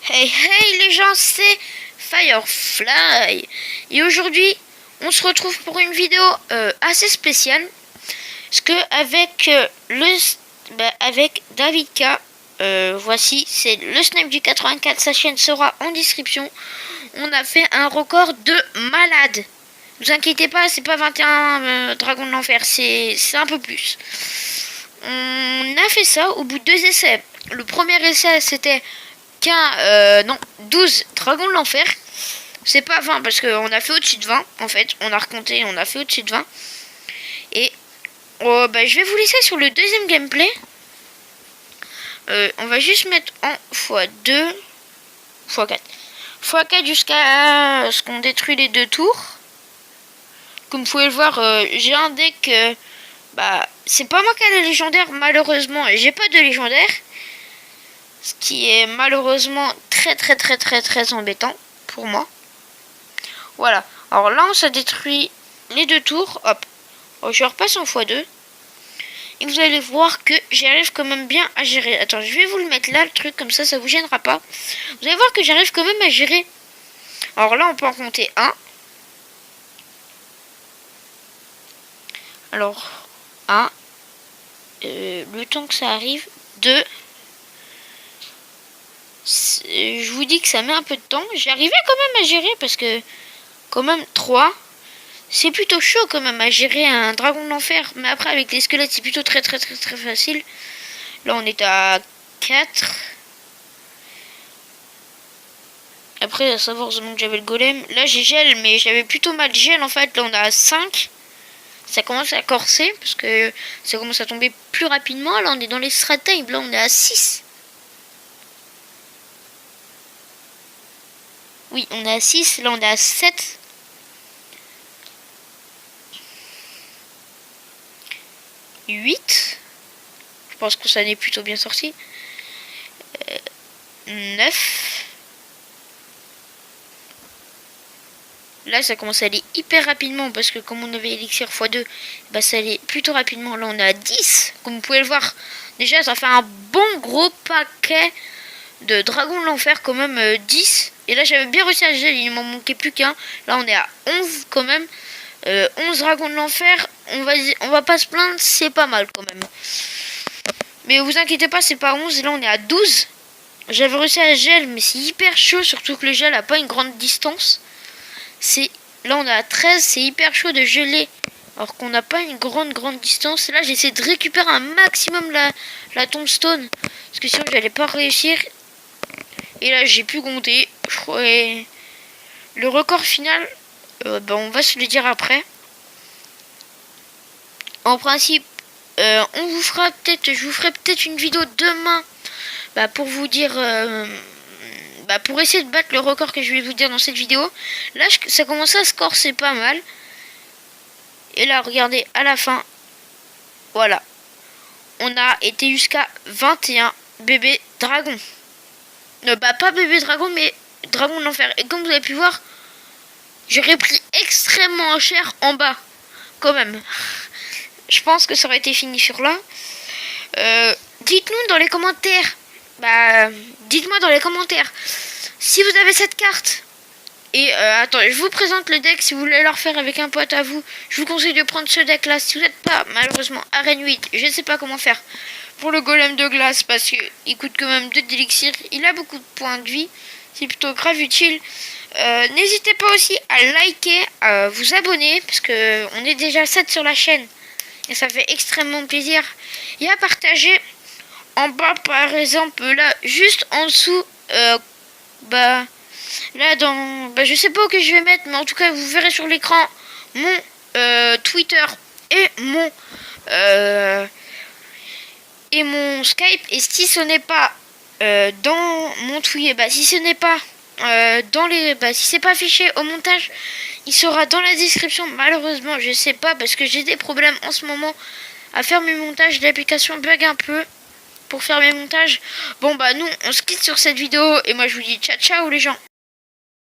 Hey hey les gens, c'est Firefly et aujourd'hui on se retrouve pour une vidéo assez spéciale parce que avec David K, voici c'est le snipe du 84, sa chaîne sera en description. On a fait un record de malade. Ne vous inquiétez pas, c'est pas 21 dragons de l'enfer, c'est un peu plus. On a fait ça au bout de 2 essais. Le premier essai c'était 12 dragons de l'enfer. C'est pas 20 parce qu'on a fait au-dessus de 20. En fait, on a recompté, on a fait au-dessus de 20. Et je vais vous laisser sur le deuxième gameplay. On va juste mettre en x2, x4. x4 jusqu'à ce qu'on détruit les 2 tours. Comme vous pouvez le voir, j'ai un deck. C'est pas moi qui ai les légendaires, malheureusement. J'ai pas de légendaire. Ce qui est malheureusement très embêtant pour moi. Voilà. Alors là, on s'est détruit les 2 tours. Hop. Je repasse en x2. Et vous allez voir que j'arrive quand même bien à gérer. Attends, je vais vous le mettre là, le truc, comme ça vous gênera pas. Vous allez voir que j'arrive quand même à gérer. Alors là, on peut en compter 1. Alors, 1. Le temps que ça arrive. 2. Je vous dis que ça met un peu de temps. J'arrivais quand même à gérer parce que quand même 3. C'est plutôt chaud quand même à gérer un dragon de l'enfer. Mais après avec les squelettes c'est plutôt très facile. Là on est à 4. Après à savoir que j'avais le golem. Là j'ai gel mais j'avais plutôt mal de gel en fait. Là on est à 5. Ça commence à corser parce que ça commence à tomber plus rapidement. Là on est dans les strat-time. Là on est à 6. Oui, on est à 6, là on est à 7. Je pense que ça n'est plutôt bien sorti. 9. Là ça commence à aller hyper rapidement parce que comme on avait élixir x2, ça allait plutôt rapidement. Là on est à 10, comme vous pouvez le voir. Déjà ça fait un bon gros paquet de dragons de l'enfer, quand même 10. Et là j'avais bien réussi à gérer, il m'en manquait plus qu'un. Là on est à 11 quand même. 11 dragons de l'enfer, on va pas se plaindre, c'est pas mal quand même. Mais vous inquiétez pas, c'est pas 11, là on est à 12. J'avais réussi à gel, mais c'est hyper chaud, surtout que le gel a pas une grande distance. Là on est à 13, c'est hyper chaud de geler alors qu'on n'a pas une grande distance. Là j'essaie de récupérer un maximum la tombstone parce que sinon j'allais pas réussir. Et là j'ai pu compter. Je crois le record final, on va se le dire après. En principe, je vous ferai peut-être une vidéo demain, pour vous dire, pour essayer de battre le record que je vais vous dire dans cette vidéo. Là, ça commence à se corser pas mal. Et là, regardez, à la fin, voilà, on a été jusqu'à 21 bébés dragons. Pas bébé dragon, mais dragon de l'enfer. Et comme vous avez pu voir, j'aurais pris extrêmement cher en bas. Quand même. Je pense que ça aurait été fini sur là. Dites-nous dans les commentaires. Dites-moi dans les commentaires si vous avez cette carte. Et attends, je vous présente le deck si vous voulez le refaire avec un pote à vous. Je vous conseille de prendre ce deck là. Si vous n'êtes pas malheureusement arène 8, je ne sais pas comment faire pour le golem de glace parce qu'il coûte quand même 2 d'élixir. Il a beaucoup de points de vie. C'est plutôt grave utile. N'hésitez pas aussi à liker, à vous abonner parce que on est déjà 7 sur la chaîne. Et ça fait extrêmement plaisir. Et à partager en bas par exemple là juste en dessous. Là je sais pas où que je vais mettre, mais en tout cas vous verrez sur l'écran mon Twitter et mon Skype. Et si ce n'est pas dans mon Twitter, si ce n'est pas si c'est pas affiché au montage, il sera dans la description. Malheureusement je sais pas parce que j'ai des problèmes en ce moment à faire mes montages. L'application bug un peu pour faire mes montages. Nous on se quitte sur cette vidéo et moi je vous dis ciao les gens.